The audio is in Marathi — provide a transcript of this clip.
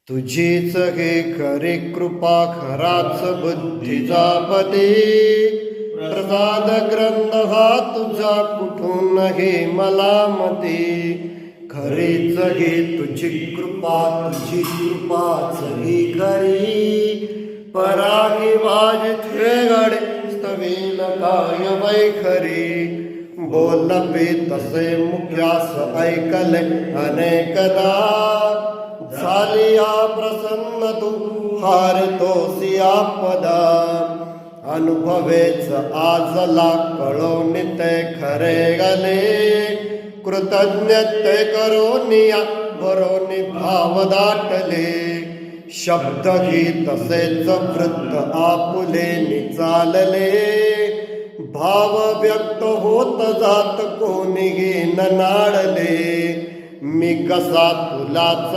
तुझीच हे खरी कृपा खराच बुद्धीचा पती प्रसाद ग्रंथ हा तुझा कुठून हे मला मती खरीच घे तुझी कृपा तुझी कृपाच ही खरी पराही वाजथे गडे स्तवेल काय वैखरी बोलवे तसे मुख्यास ऐकले अनेकदा झालिया प्रसन्न तू हारतोसी आपदा अनुभवेच आजला कळोनी ते खरे गले कृतज्ञते करोनिया बरोनी भाव दाटले शब्द ही तसेच वृत्त आपुले चालले भाव व्यक्त होत जात कोणी न नाडले मी कसा तुलाच